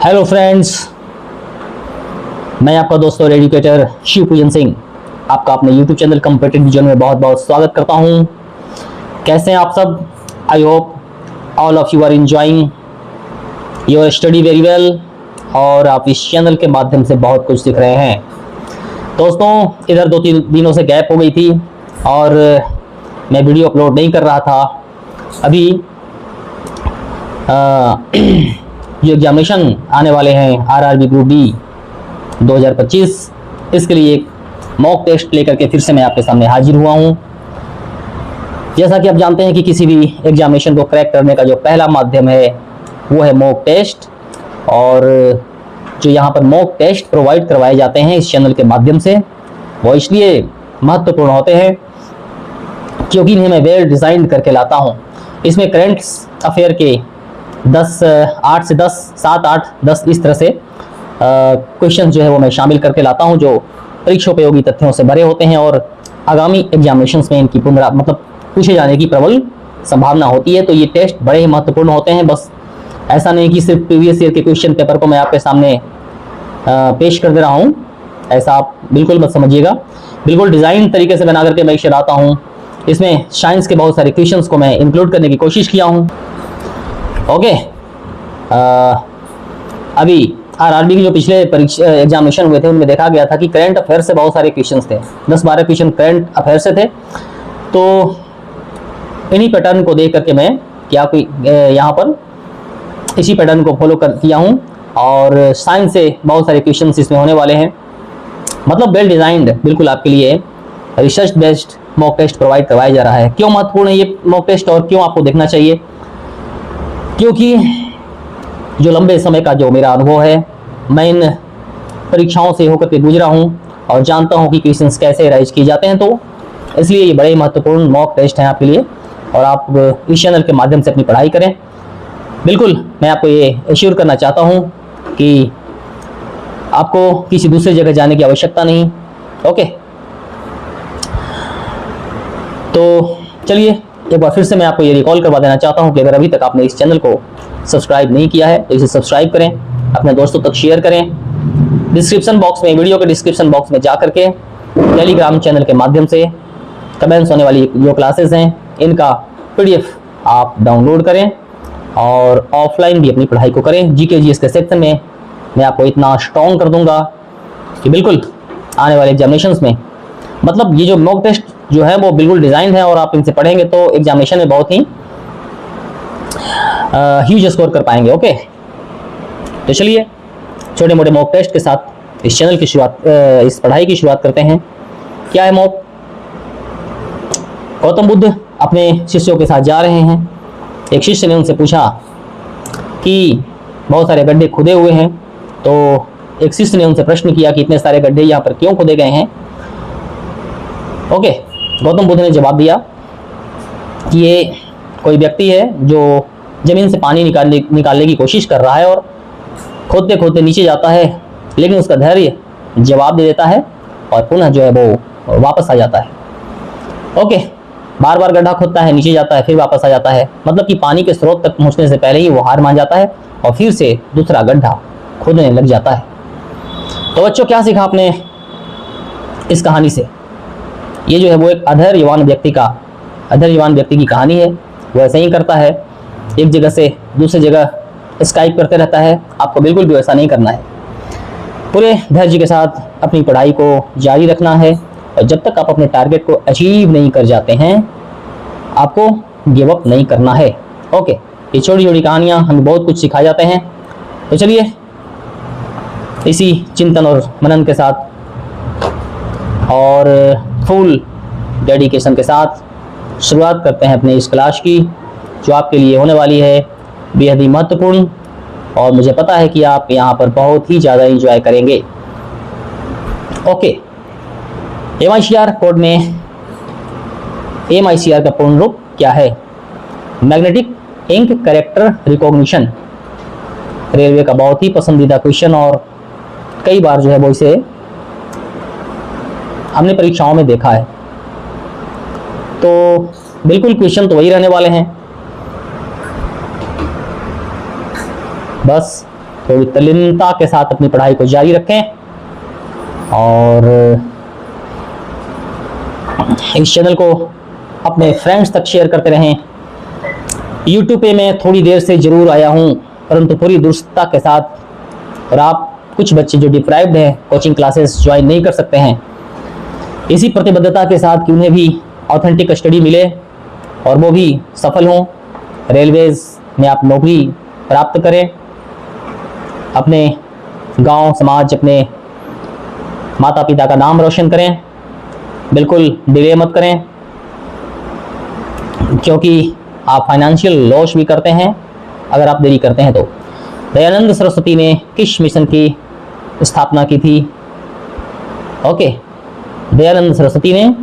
Hello friends, मैं आपका दोस्त और एजुकेटर शिव पूजन सिंह आपका अपने यूट्यूब चैनल कॉम्पिटिटिव विजन में बहुत बहुत स्वागत करता हूं। कैसे हैं आप सब? I hope all of you are enjoying your study very well और आप इस चैनल के माध्यम से बहुत कुछ सीख रहे हैं। दोस्तों, इधर 2-3 दिनों से गैप हो गई थी और मैं वीडियो अपलोड नहीं कर रहा था। अभी जो एग्जामिनेशन आने वाले हैं आरआरबी ग्रुप डी 2025, इसके लिए एक मॉक टेस्ट लेकर के फिर से मैं आपके सामने हाजिर हुआ हूं। जैसा कि आप जानते हैं कि किसी भी एग्जामिनेशन को क्रैक करने का जो पहला माध्यम है वो है मॉक टेस्ट, और जो यहाँ पर मॉक टेस्ट प्रोवाइड करवाए जाते हैं इस चैनल के माध्यम से वो इसलिए महत्वपूर्ण होते हैं क्योंकि इन्हें मैं वेल डिज़ाइन करके लाता हूँ। इसमें करंट अफेयर के 8 से 10, 7, 8, 10 इस तरह से क्वेश्चन जो है वो मैं शामिल करके लाता हूं जो परीक्षोपयोगी तथ्यों से भरे होते हैं और आगामी एग्जामिनेशंस में इनकी पूछे जाने की प्रबल संभावना होती है। तो ये टेस्ट बड़े ही महत्वपूर्ण होते हैं। बस ऐसा नहीं कि सिर्फ प्रीवियस ईयर के क्वेश्चन पेपर को मैं आपके सामने पेश कर दे रहा हूँ, ऐसा आप बिल्कुल मत समझिएगा। बिल्कुल डिज़ाइन तरीके से बना करके मैं इसे लाता हूँ। इसमें साइंस के बहुत सारे क्वेश्चंस को मैं इंक्लूड करने की कोशिश किया हूँ। ओके, अभी आरआरबी के जो पिछले परीक्षा एग्जामिनेशन हुए थे उनमें देखा गया था कि करंट अफेयर से बहुत सारे क्वेश्चंस थे, 10-12 क्वेश्चन करंट अफेयर से थे। तो इन्हीं पैटर्न को देख करके मैं यहाँ पर इसी पैटर्न को फॉलो किया हूँ और साइंस से बहुत सारे क्वेश्चंस इसमें होने वाले हैं। मतलब वेल डिज़ाइंड, बिल्कुल आपके लिए research based mock test provide करवाया जा रहा है। क्यों महत्वपूर्ण है ये मॉक टेस्ट और क्यों आपको देखना चाहिए? क्योंकि जो लंबे समय का जो मेरा अनुभव है, मैं इन परीक्षाओं से होकर के गुजरा हूँ और जानता हूँ कि क्वेश्चंस कैसे राइज किए जाते हैं। तो इसलिए ये बड़े महत्वपूर्ण मॉक टेस्ट हैं आपके लिए और आप इस चैनल के माध्यम से अपनी पढ़ाई करें। बिल्कुल मैं आपको ये एश्योर करना चाहता हूँ कि आपको किसी दूसरी जगह जाने की आवश्यकता नहीं। ओके, तो चलिए एक बार फिर से मैं आपको ये रिकॉल करवा देना चाहता हूं कि अगर अभी तक आपने इस चैनल को सब्सक्राइब नहीं किया है तो इसे सब्सक्राइब करें, अपने दोस्तों तक शेयर करें। डिस्क्रिप्शन बॉक्स में, वीडियो के डिस्क्रिप्शन बॉक्स में जा करके टेलीग्राम चैनल के माध्यम से कमेंट्स होने वाली जो क्लासेस हैं इनका पीडीएफ आप डाउनलोड करें और ऑफलाइन भी अपनी पढ़ाई को करें। जीके जीएस के सेक्शन में मैं आपको इतना स्ट्रॉन्ग कर दूंगा कि बिल्कुल आने वाले एग्जामिनेशंस में, मतलब ये जो मॉक टेस्ट जो है वो बिल्कुल डिज़ाइन है और आप इनसे पढ़ेंगे तो एग्जामिनेशन में बहुत ही ह्यूज स्कोर कर पाएंगे। ओके, तो चलिए छोटे मोटे मॉक टेस्ट के साथ इस चैनल की शुरुआत, इस पढ़ाई की शुरुआत करते हैं। क्या है मॉक? गौतम बुद्ध अपने शिष्यों के साथ जा रहे हैं। एक शिष्य ने उनसे पूछा कि बहुत सारे गड्ढे खुदे हुए हैं, तो एक शिष्य ने उनसे प्रश्न किया कि इतने सारे गड्ढे यहाँ पर क्यों खुदे गए हैं? ओके, गौतम बुद्ध ने जवाब दिया कि ये कोई व्यक्ति है जो ज़मीन से पानी निकालने की कोशिश कर रहा है और खोदते खोदते नीचे जाता है, लेकिन उसका धैर्य जवाब दे देता है और पुनः जो है वो वापस आ जाता है। ओके, बार बार गड्ढा खोदता है, नीचे जाता है, फिर वापस आ जाता है। मतलब कि पानी के स्रोत तक पहुँचने से पहले ही वो हार मान जाता है और फिर से दूसरा गड्ढा खोदने लग जाता है। तो बच्चों, क्या सीखा आपने इस कहानी से? ये जो है वो एक अधैर्यवान व्यक्ति की कहानी है। वो ऐसा ही करता है, एक जगह से दूसरी जगह स्काइप करते रहता है। आपको बिल्कुल भी ऐसा नहीं करना है। पूरे धैर्य के साथ अपनी पढ़ाई को जारी रखना है और जब तक आप अपने टारगेट को अचीव नहीं कर जाते हैं आपको गिव अप नहीं करना है। ओके, ये छोटी छोटी कहानियाँ हमें बहुत कुछ सिखा जाते हैं। तो चलिए इसी चिंतन और मनन के साथ और फुल डेडिकेशन के साथ शुरुआत करते हैं अपने इस क्लास की, जो आपके लिए होने वाली है बेहद ही महत्वपूर्ण और मुझे पता है कि आप यहाँ पर बहुत ही ज़्यादा एंजॉय करेंगे। ओके, MICR कोड में MICR का पूर्ण रूप क्या है? Magnetic ink character recognition. Railway का बहुत ही पसंदीदा क्वेश्चन और कई बार जो है वो इसे हमने परीक्षाओं में देखा है। तो बिल्कुल क्वेश्चन तो वही रहने वाले हैं, बस तो तल्लीनता के साथ अपनी पढ़ाई को जारी रखें और इस चैनल को अपने फ्रेंड्स तक शेयर करते रहें। YouTube पे मैं थोड़ी देर से जरूर आया हूँ, परंतु पूरी दुरुस्तता के साथ। और आप कुछ बच्चे जो डिप्राइव्ड हैं, कोचिंग क्लासेस ज्वाइन नहीं कर सकते हैं, इसी प्रतिबद्धता के साथ कि उन्हें भी ऑथेंटिक स्टडी मिले और वो भी सफल हों, रेलवेज में आप नौकरी प्राप्त करें, अपने गांव समाज, अपने माता पिता का नाम रोशन करें। बिल्कुल डिले मत करें, क्योंकि आप फाइनेंशियल लॉस भी करते हैं अगर आप देरी करते हैं तो। दयानंद सरस्वती ने किस मिशन की स्थापना की थी? ओके, दयानंद सरस्वती ने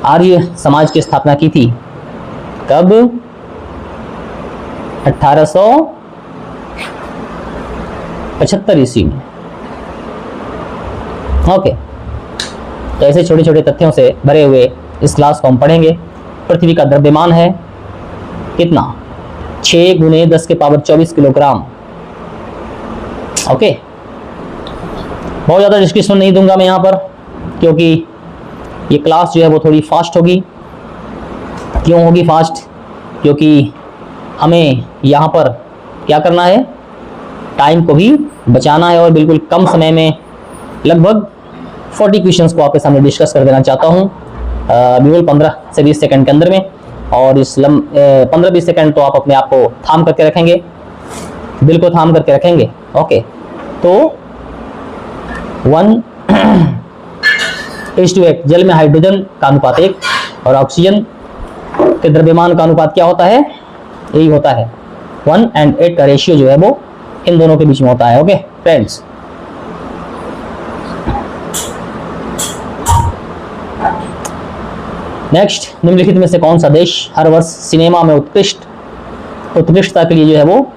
आर्य समाज की स्थापना की थी। कब? 1875 ईस्वी में। ओके, तो ऐसे छोटे छोटे तथ्यों से भरे हुए इस क्लास को हम पढ़ेंगे। पृथ्वी का द्रव्यमान है कितना? 6 × 10⁻24 किलोग्राम। ओके, बहुत ज़्यादा डिस्कशन नहीं दूंगा मैं यहाँ पर, क्योंकि ये क्लास जो है वो थोड़ी फास्ट होगी। क्यों होगी फास्ट? क्योंकि हमें यहाँ पर क्या करना है, टाइम को भी बचाना है और बिल्कुल कम समय में लगभग 40 क्वेश्चंस को आपके सामने डिस्कस कर देना चाहता हूँ बिल्कुल 15 से 20 सेकंड के अंदर में। और इस 15-20 सेकंड तो आप अपने आप को थाम करके रखेंगे, दिल को थाम करके रखेंगे। ओके, तो 1:8 जल में हाइड्रोजन का अनुपात 1 और ऑक्सीजन के द्रव्यमान का अनुपात क्या होता है? यही होता है 1:8 का रेशियो जो है वो इन दोनों के बीच में होता है। ओके फ्रेंड्स, नेक्स्ट, निम्नलिखित में से कौन सा देश हर वर्ष सिनेमा में उत्कृष्टता के लिए जो है वो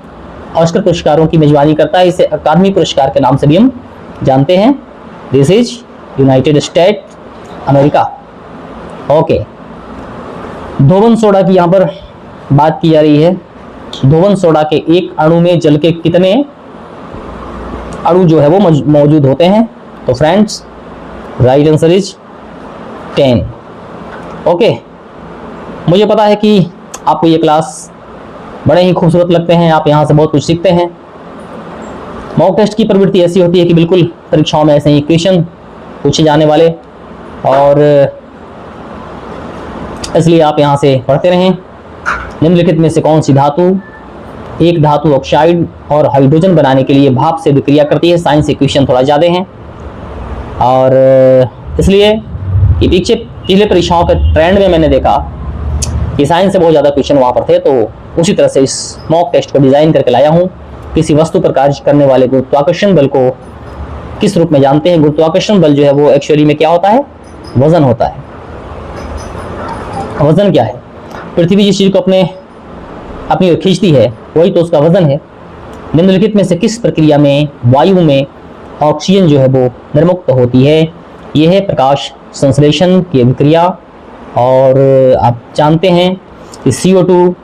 ऑस्कर पुरस्कारों की मेजबानी करता है? इसे अकादमी पुरस्कार के नाम से भी हम जानते हैं। This is united state America. Okay, धोवन सोडा की यहाँ पर बात की जा रही है। धोवन सोडा के एक अणु में जल के कितने अणु जो है वो मौजूद होते हैं? तो friends, right answer is 10। Okay, मुझे पता है कि आपको ये क्लास बड़े ही खूबसूरत लगते हैं, आप यहाँ से बहुत कुछ सीखते हैं। मॉक टेस्ट की प्रवृत्ति ऐसी होती है कि बिल्कुल परीक्षाओं में ऐसे ही क्वेश्चन पूछे जाने वाले, और इसलिए आप यहाँ से पढ़ते रहें। निम्नलिखित में से कौन सी धातु एक धातु ऑक्साइड और हाइड्रोजन बनाने के लिए भाप से विक्रिया करती है? साइंस के क्वेश्चन थोड़ा ज़्यादा हैं, और इसलिए कि पिछले परीक्षाओं के ट्रेंड में मैंने देखा कि साइंस से बहुत ज़्यादा क्वेश्चन वहाँ पर थे, तो उसी तरह से इस मॉक टेस्ट को डिज़ाइन करके लाया हूँ। किसी वस्तु पर कार्य करने वाले गुरुत्वाकर्षण बल को किस रूप में जानते हैं? गुरुत्वाकर्षण बल जो है वो एक्चुअली में क्या होता है? वजन होता है। वजन क्या है? पृथ्वी जिस चीज को अपनी ओर खींचती है वही तो उसका वजन है। निम्नलिखित में से किस प्रक्रिया में वायु में ऑक्सीजन जो है वो निर्मुक्त होती है? यह है प्रकाश संश्लेषण की अभिक्रिया। और आप जानते हैं कि CO2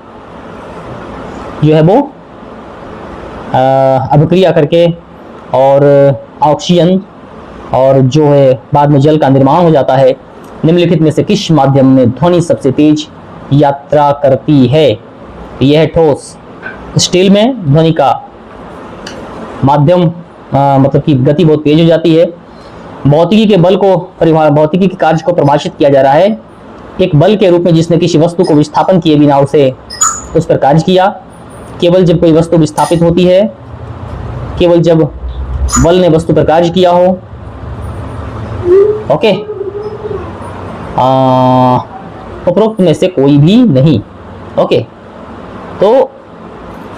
जो है वो अभिक्रिया करके और ऑक्सीजन और जो है बाद में जल का निर्माण हो जाता है। निम्नलिखित में से किस माध्यम में ध्वनि सबसे तेज यात्रा करती है? यह है ठोस। स्टील में ध्वनि का माध्यम मतलब कि गति बहुत तेज हो जाती है। भौतिकी के बल को भौतिकी के कार्य को परिभाषित किया जा रहा है एक बल के रूप में जिसने किसी वस्तु को विस्थापन किए बिना उस पर कार्य किया। केवल जब कोई वस्तु विस्थापित होती है, केवल जब बल ने वस्तु पर कार्य किया हो। ओके, उपरोक्त में से कोई भी नहीं। ओके, तो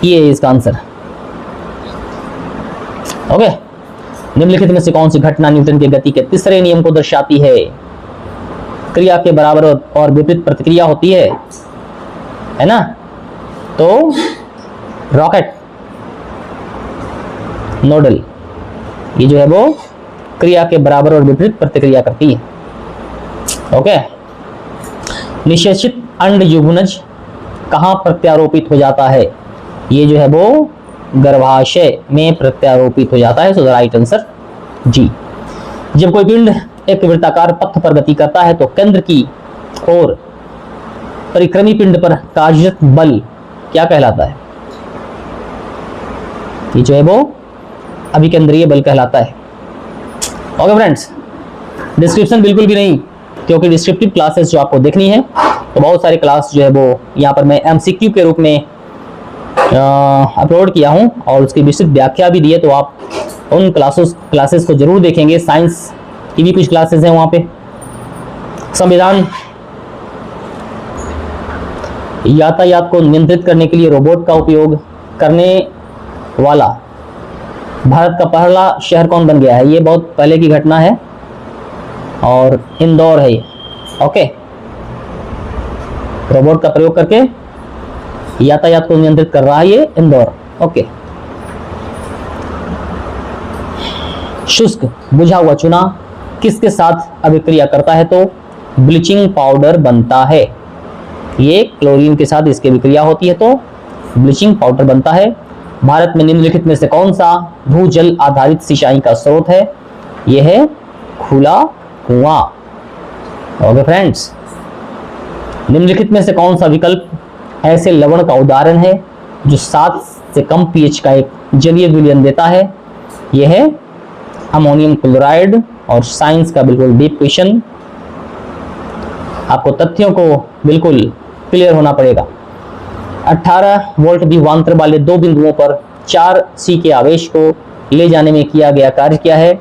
ये है इसका आंसर। ओके, निम्नलिखित में से कौन सी घटना न्यूटन के गति के तीसरे नियम को दर्शाती है? क्रिया के बराबर और विपरीत प्रतिक्रिया होती है ना? तो रॉकेट नोडल ये जो है वो क्रिया के बराबर और विपरीत प्रतिक्रिया करती है। ओके, निषेचित अंड युग्मनज कहाँ प्रत्यारोपित हो जाता है? ये जो है वो गर्भाशय में प्रत्यारोपित हो जाता है। सो द राइट आंसर जी। जब कोई पिंड एक वृत्ताकार पथ पर गति करता है तो केंद्र की ओर परिक्रमी पिंड पर कार्यरत बल क्या कहलाता है? ये जो है वो अभिकेंद्रीय बल कहलाता है। ओके फ्रेंड्स, डिस्क्रिप्शन बिल्कुल भी नहीं, क्योंकि डिस्क्रिप्टिव क्लासेस जो आपको देखनी है तो बहुत सारे क्लास जो है वो यहाँ पर मैं एमसीक्यू के रूप में अपलोड किया हूँ और उसकी विस्तृत व्याख्या भी दी है, तो आप उन क्लासेस को जरूर देखेंगे। साइंस की भी कुछ क्लासेस हैं वहाँ पे। संविधान, यातायात को नियंत्रित करने के लिए रोबोट का उपयोग करने वाला भारत का पहला शहर कौन बन गया है? ये बहुत पहले की घटना है और इंदौर है ये। ओके, रोबोट का प्रयोग करके यातायात को नियंत्रित कर रहा है ये इंदौर। ओके, शुष्क बुझा हुआ चूना किसके साथ अभिक्रिया करता है तो ब्लीचिंग पाउडर बनता है? ये क्लोरीन के साथ इसकी अभिक्रिया होती है तो ब्लीचिंग पाउडर बनता है। भारत में निम्नलिखित में से कौन सा भूजल आधारित सिंचाई का स्रोत है? यह है खुला कुआं। ओके फ्रेंड्स, निम्नलिखित में से कौन सा विकल्प ऐसे लवण का उदाहरण है जो 7 से कम पीएच का एक जलीय विलयन देता है? यह है अमोनियम क्लोराइड। और साइंस का बिल्कुल डीप क्वेश्चन, आपको तथ्यों को बिल्कुल क्लियर होना पड़ेगा। 18 वोल्ट विभवांतर वाले दो बिंदुओं पर 4 C के आवेश को ले जाने में किया गया कार्य क्या है?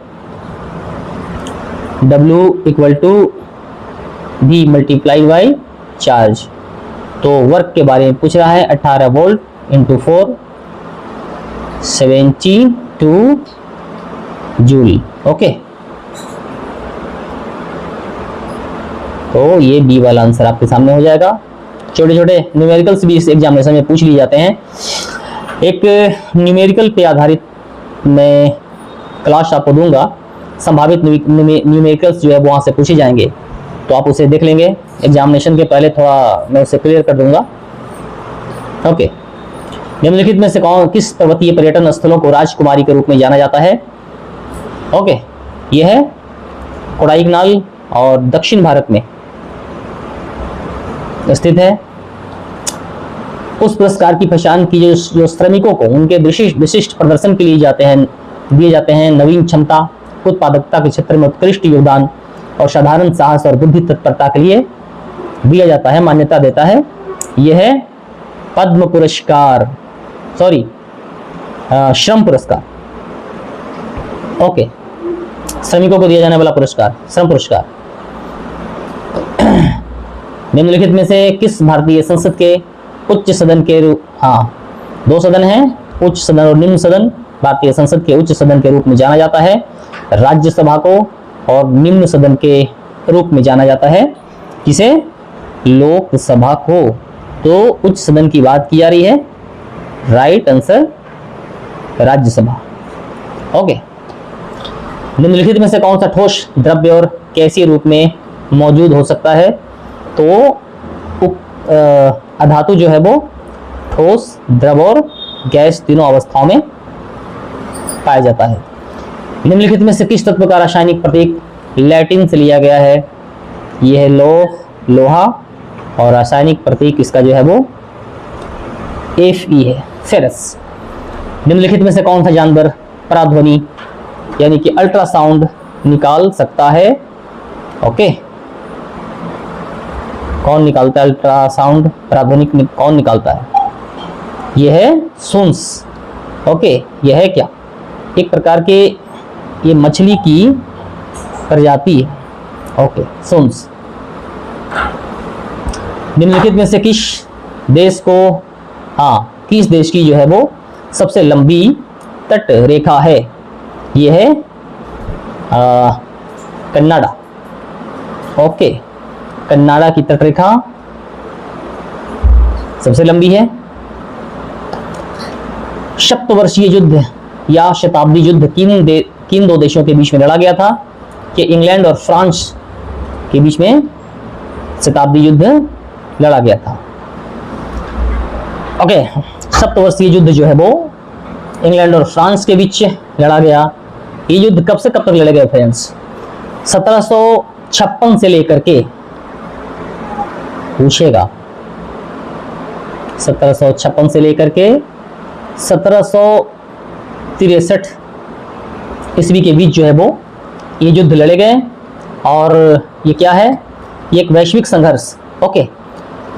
W equal to V multiply by charge. तो वर्क के बारे में पूछ रहा है। 18 वोल्ट इंटू 4 72 जूल। ओके, तो ये बी वाला आंसर आपके सामने हो जाएगा। छोटे छोटे न्यूमेरिकल्स भी इस एग्जामिनेशन में पूछ लिए जाते हैं। एक न्यूमेरिकल पे आधारित मैं क्लास आपको दूंगा, संभावित न्यूमेरिकल्स जो है वहाँ से पूछे जाएंगे, तो आप उसे देख लेंगे। एग्जामिनेशन के पहले थोड़ा मैं उसे क्लियर कर दूंगा। ओके, निम्नलिखित में से किस पर्वतीय पर्यटन स्थलों को राजकुमारी के रूप में जाना जाता है? ओके, यह है कोडाईकनाल और दक्षिण भारत में स्थित है। उस पुरस्कार की पहचान की जो श्रमिकों को उनके विशिष्ट प्रदर्शन के लिए दिए जाते हैं, नवीन क्षमता, उत्पादकता के क्षेत्र में उत्कृष्ट योगदान और साधारण साहस और बुद्धि तत्परता के लिए दिया जाता है, मान्यता देता है। यह है पद्म पुरस्कार, श्रम पुरस्कार। ओके, श्रमिकों को दिया जाने वाला पुरस्कार श्रम पुरस्कार। निम्नलिखित में से किस भारतीय संसद के उच्च सदन के रूप, दो सदन हैं, उच्च सदन और निम्न सदन। भारतीय संसद के उच्च सदन के रूप में जाना जाता है राज्यसभा को, और निम्न सदन के रूप में जाना जाता है किसे? लोकसभा को। तो उच्च सदन की बात की जा रही है, राइट आंसर राज्यसभा। ओके, निम्नलिखित में से कौन सा ठोस, द्रव्य और गैसीय रूप में मौजूद हो सकता है? तो अधातु जो है वो ठोस, द्रव और गैस तीनों अवस्थाओं में पाया जाता है। निम्नलिखित में से किस तत्व का रासायनिक प्रतीक लैटिन से लिया गया है? यह है लोहा, और रासायनिक प्रतीक इसका जो है वो Fe है, फेरस। निम्नलिखित में से कौन सा जानवर पराध्वनि यानी कि अल्ट्रासाउंड निकाल सकता है? ओके, कौन निकालता है अल्ट्रासाउंड, पराध्वनिक कौन निकालता है? यह है सुंस। ओके, यह है क्या? एक प्रकार के ये मछली की प्रजाति है। ओके, सुंस। निम्नलिखित में से किस देश की जो है वो सबसे लंबी तट रेखा है? यह है कनाडा। ओके, कनाडा की तट रेखा सबसे लंबी है। सप्तवर्षीय युद्ध या शताब्दी युद्ध किन दो देशों के बीच में लड़ा गया था? कि इंग्लैंड और फ्रांस के बीच में शताब्दी युद्ध लड़ा गया था। ओके, सप्तवर्षीय युद्ध जो है वो इंग्लैंड और फ्रांस के बीच लड़ा गया। ये युद्ध कब से कब तक लड़े गए फ्रेंड्स? 1756 से लेकर के, पूछेगा, 1756 से लेकर के 1763 ईस्वी के बीच जो है वो ये युद्ध लड़े गए। और ये क्या है? ये एक वैश्विक संघर्ष, ओके,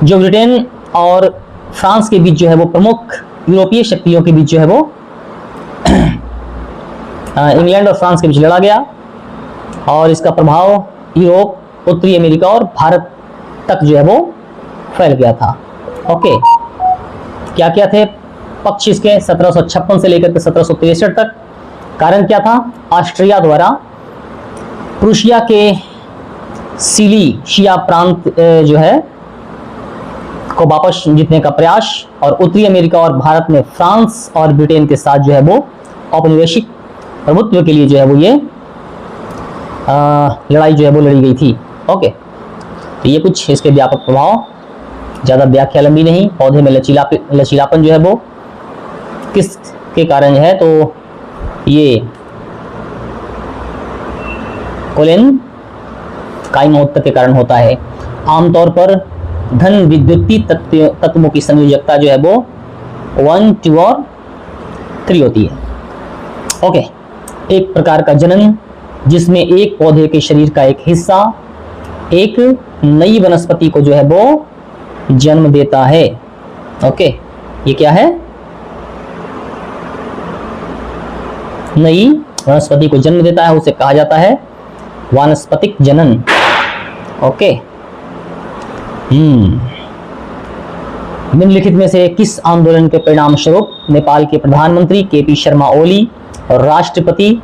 जो ब्रिटेन और फ्रांस के बीच जो है वो प्रमुख यूरोपीय शक्तियों के बीच जो है वो इंग्लैंड और फ्रांस के बीच लड़ा गया। और इसका प्रभाव यूरोप, उत्तरी अमेरिका और भारत तक जो है वो फैल गया था। ओके, क्या क्या थे पक्ष इसके 1756 से लेकर के 1763 तक? कारण क्या था? ऑस्ट्रिया द्वारा प्रूशिया के सिलिशिया प्रांत जो है को वापस जीतने का प्रयास, और उत्तरी अमेरिका और भारत में फ्रांस और ब्रिटेन के साथ जो है वो औपनिवेशिक प्रभुत्व के लिए जो है वो ये लड़ाई जो है वो लड़ी गई थी। ओके, तो ये कुछ इसके व्यापक प्रभाव, ज़्यादा व्याख्या लंबी नहीं। पौधे में लचीलापन जो है वो किस के कारण है? तो ये कोलेन काइमोत्तर के कारण होता है। आमतौर पर धन विद्युतीय तत्वों की संयोजकता जो है वो 1, 2 और 3 होती है। ओके, एक प्रकार का जनन जिसमें एक पौधे के शरीर का एक हिस्सा एक नई वनस्पति को जो है वो जन्म देता है। ओके, ये क्या है? नई वनस्पति को जन्म देता है, उसे कहा जाता है वानस्पतिक जनन। ओके, निम्नलिखित में से किस आंदोलन के परिणाम स्वरूप नेपाल के प्रधानमंत्री केपी शर्मा ओली और राष्ट्रपति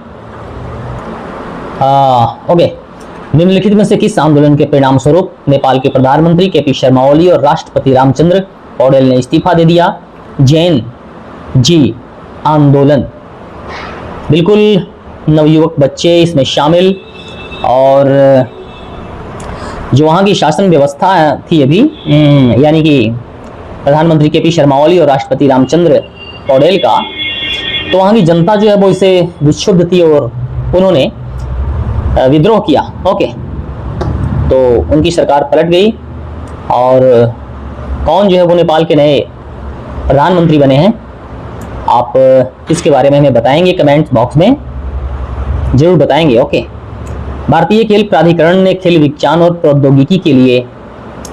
निम्नलिखित में से किस आंदोलन के परिणाम स्वरूप नेपाल के प्रधानमंत्री केपी शर्मा ओली और राष्ट्रपति रामचंद्र पौडेल ने इस्तीफा दे दिया? जैन जी आंदोलन। बिल्कुल, नवयुवक बच्चे इसमें शामिल, और जो वहाँ की शासन व्यवस्था थी अभी, यानी कि प्रधानमंत्री केपी शर्मा ओली और राष्ट्रपति रामचंद्र पौडेल का, तो वहाँ की जनता जो है वो इसे विक्षुब्ध थी और उन्होंने विद्रोह किया। ओके, तो उनकी सरकार पलट गई और कौन जो है वो नेपाल के नए प्रधानमंत्री बने हैं? आप इसके बारे में हमें बताएंगे, कमेंट बॉक्स में जरूर बताएंगे। ओके, भारतीय खेल प्राधिकरण ने खेल विज्ञान और प्रौद्योगिकी के लिए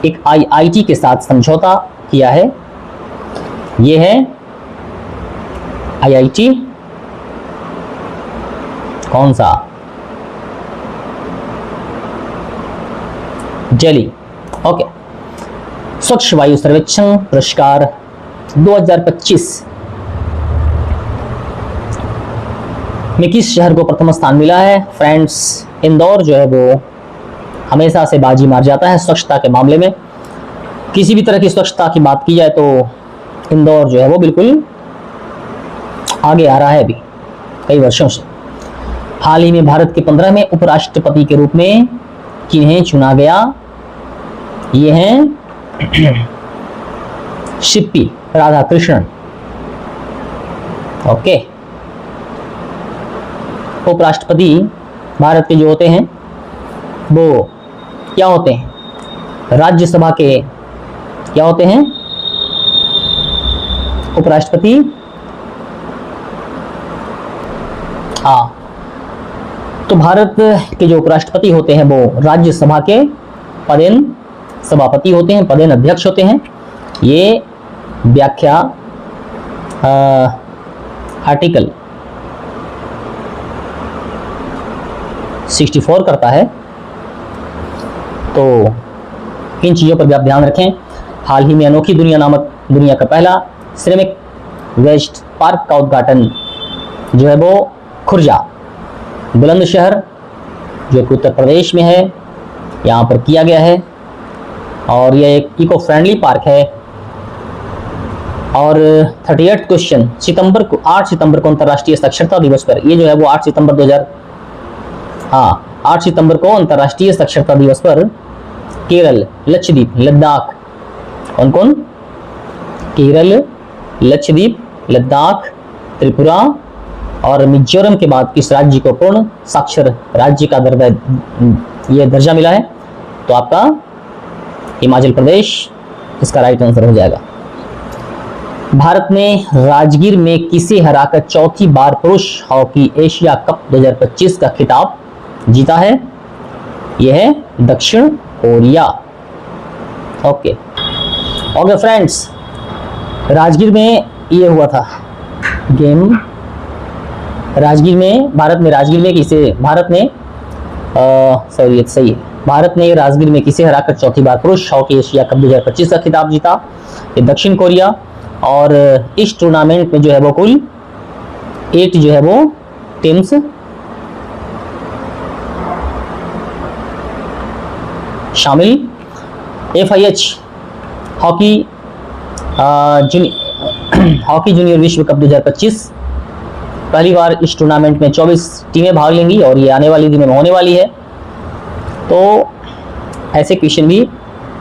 एक आईआईटी के साथ समझौता किया है। यह है आईआईटी कौन सा? दिल्ली। ओके, स्वच्छ वायु सर्वेक्षण पुरस्कार 2025 में किस शहर को प्रथम स्थान मिला है? फ्रेंड्स, इंदौर जो है वो हमेशा से बाजी मार जाता है स्वच्छता के मामले में। किसी भी तरह की स्वच्छता की बात की जाए तो इंदौर जो है वो बिल्कुल आगे आ रहा है अभी कई वर्षों से। हाल ही में भारत के 15वें उपराष्ट्रपति के रूप में किन्हें चुना गया? ये हैं शिप्पी राधाकृष्णन। ओके, उपराष्ट्रपति भारत के जो होते हैं वो क्या होते हैं? राज्यसभा के क्या होते हैं? उपराष्ट्रपति। हाँ, तो भारत के जो उपराष्ट्रपति होते हैं वो राज्यसभा के पदेन सभापति होते हैं, पदेन अध्यक्ष होते हैं। ये व्याख्या आर्टिकल 64 करता है। तो इन चीज़ों पर भी आप ध्यान रखें। हाल ही में अनोखी दुनिया नामक दुनिया का पहला सिरेमिक वेस्ट पार्क का उद्घाटन जो है वो खुर्जा बुलंदशहर जो कि उत्तर प्रदेश में है यहाँ पर किया गया है। और यह एक इको फ्रेंडली पार्क है। और 38 क्वेश्चन 8 सितंबर को अंतर्राष्ट्रीय साक्षरता दिवस पर, ये जो है वो 8 सितंबर को अंतर्राष्ट्रीय साक्षरता दिवस पर केरल, लक्षद्वीप, लद्दाख, कौन कौन? केरल, लक्षद्वीप, लद्दाख त्रिपुरा और मिजोरम के बाद किस राज्य को पूर्ण साक्षर राज्य का दर्जा मिला है? तो आपका हिमाचल प्रदेश इसका राइट आंसर हो जाएगा। भारत ने राजगीर में किसे हराकर चौथी बार पुरुष हॉकी एशिया कप 2025 का खिताब जीता है? यह है दक्षिण कोरिया। ओके फ्रेंड्स, राजगीर में ये हुआ था गेम। भारत ने राजगीर में किसे हराकर चौथी बार पुरुष हॉकी एशिया कप 2025 का खिताब जीता? ये दक्षिण कोरिया। और इस टूर्नामेंट में जो है वो कुल 8 जो है वो टीम्स शामिल। FIH हॉकी जूनियर विश्व कप 2025 पहली बार इस टूर्नामेंट में 24 टीमें भाग लेंगी और ये आने वाली दिनों में होने वाली है। तो ऐसे क्वेश्चन भी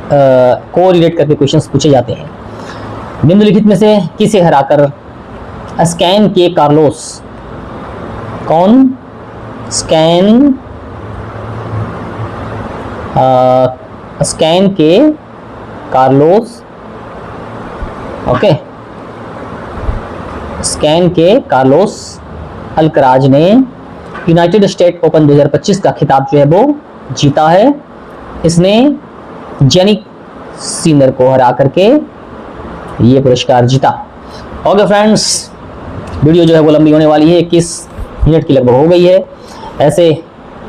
को रिलेट करके क्वेश्चंस पूछे जाते हैं। निम्नलिखित में से किसे हराकर स्कैन के कार्लोस अल्कराज ने यूनाइटेड स्टेट ओपन 2025 का खिताब जो है वो जीता है? इसने जेनिक सिनर को हरा करके ये पुरस्कार जीता। ओके फ्रेंड्स, वीडियो जो है वो लंबी होने वाली है, 21 मिनट की लगभग हो गई है। ऐसे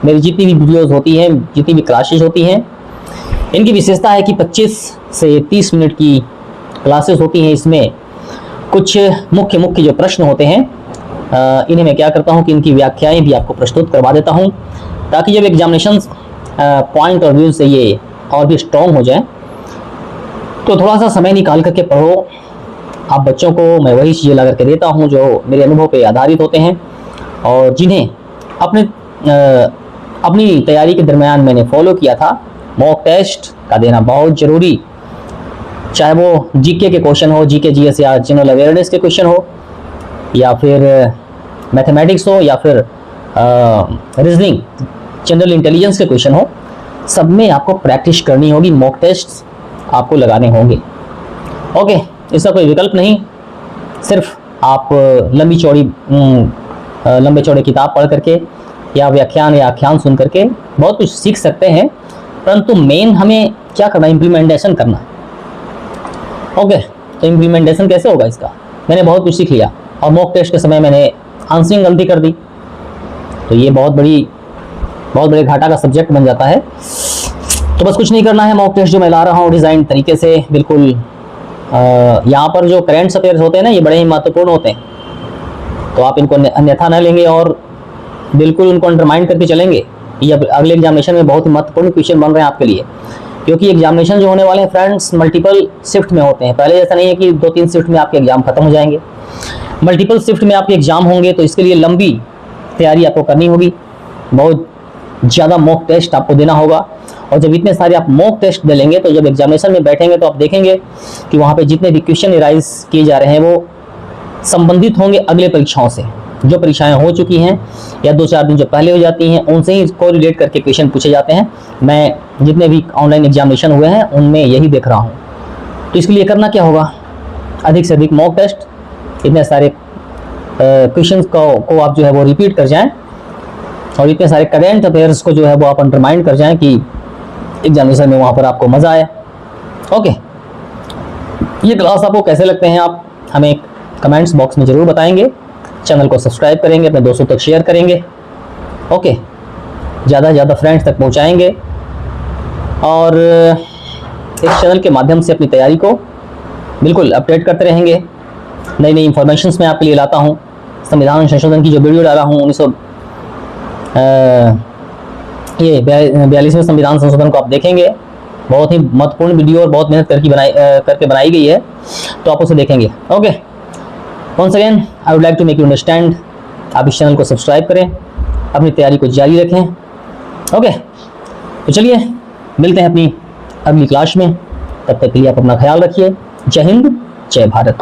मेरी जितनी भी वीडियोस होती हैं, जितनी भी क्लासेस होती हैं, इनकी विशेषता है कि 25 से 30 मिनट की क्लासेस होती हैं। इसमें कुछ मुख्य जो प्रश्न होते हैं, इन्हें मैं क्या करता हूं कि इनकी व्याख्याएं भी आपको प्रस्तुत करवा देता हूं, ताकि जब एग्जामिनेशन पॉइंट ऑफ व्यू से ये और भी स्ट्रॉन्ग हो जाए तो थोड़ा सा समय निकाल करके पढ़ो। आप बच्चों को मैं वही चीज़ें ला करके देता हूं जो मेरे अनुभव पे आधारित होते हैं और जिन्हें अपनी तैयारी के दरमियान मैंने फॉलो किया था। मॉक टेस्ट का देना बहुत ज़रूरी, चाहे वो जीके के क्वेश्चन हो, जीके जीएस या जनरल अवेयरनेस के क्वेश्चन हो, या फिर मैथमेटिक्स हो, या फिर रीजनिंग जनरल इंटेलिजेंस के क्वेश्चन हो, सब में आपको प्रैक्टिस करनी होगी। मॉक टेस्ट आपको लगाने होंगे। ओके, इसका कोई विकल्प नहीं। सिर्फ आप लंबे चौड़े किताब पढ़ करके या व्याख्यान या आख्यान सुन करके बहुत कुछ सीख सकते हैं, परंतु मेन हमें क्या करना है? इम्प्लीमेंटेशन करना है। ओके, तो इम्प्लीमेंटेशन कैसे होगा इसका? मैंने बहुत कुछ सीख लिया और मॉक टेस्ट के समय मैंने आंसरिंग गलती कर दी, तो ये बहुत बड़े घाटा का सब्जेक्ट बन जाता है। तो बस कुछ नहीं करना है। मॉक टेस्ट जो मैं ला रहा हूँ डिज़ाइन तरीके से, बिल्कुल यहाँ पर जो करेंट अफेयर्स होते हैं ना, ये बड़े ही महत्वपूर्ण होते हैं, तो आप इनको अन्यथा न लेंगे और बिल्कुल उनको अंडरमाइन करके चलेंगे। ये अगले एग्जामिनेशन में बहुत ही महत्वपूर्ण क्वेश्चन बन रहे हैं आपके लिए, क्योंकि एग्जामिनेशन जो होने वाले हैं फ्रेंड्स मल्टीपल शिफ्ट में होते हैं। पहले जैसा नहीं है कि 2-3 शिफ्ट में आपके एग्जाम खत्म हो जाएंगे, मल्टीपल शिफ्ट में आपके एग्जाम होंगे। तो इसके लिए लंबी तैयारी आपको करनी होगी, बहुत ज़्यादा मॉक टेस्ट आपको देना होगा। और जब इतने सारे आप मॉक टेस्ट दे लेंगे तो जब एग्जामिनेशन में बैठेंगे तो आप देखेंगे कि वहाँ पे जितने भी क्वेश्चन राइज किए जा रहे हैं वो संबंधित होंगे अगले परीक्षाओं से, जो परीक्षाएं हो चुकी हैं या 2-4 दिन जो पहले हो जाती हैं, उनसे ही इसको रिलेट करके क्वेश्चन पूछे जाते हैं। मैं जितने भी ऑनलाइन एग्जामिनेशन हुए हैं उनमें यही देख रहा हूँ। तो इसके लिए करना क्या होगा? अधिक से अधिक मॉक टेस्ट, इतने सारे क्वेश्चन को आप जो है वो रिपीट कर जाएं और इतने सारे करेंट अफेयर्स को जो है वो आप अंडरमाइन कर जाएं कि एग्जामिनेशन में वहाँ पर आपको मज़ा आए। ओके, ये क्लास आपको कैसे लगते हैं आप हमें कमेंट्स बॉक्स में ज़रूर बताएंगे। चैनल को सब्सक्राइब करेंगे, अपने दोस्तों तक शेयर करेंगे। ओके, ज़्यादा से ज़्यादा फ्रेंड्स तक पहुँचाएंगे और इस चैनल के माध्यम से अपनी तैयारी को बिल्कुल अपडेट करते रहेंगे। नई नई इंफॉर्मेशंस मैं आपके लिए लाता हूँ। संविधान संशोधन की जो वीडियो डाला हूँ 42वें संविधान संशोधन को आप देखेंगे, बहुत ही महत्वपूर्ण वीडियो और बहुत मेहनत करके बनाई गई है, तो आप उसे देखेंगे। Okay, once again I would like to make you understand, आप इस चैनल को सब्सक्राइब करें, अपनी तैयारी को जारी रखें। ओके, तो चलिए मिलते हैं अपनी अगली क्लास में, तब तक के लिए आप अपना ख्याल रखिए। जय हिंद, जय भारत।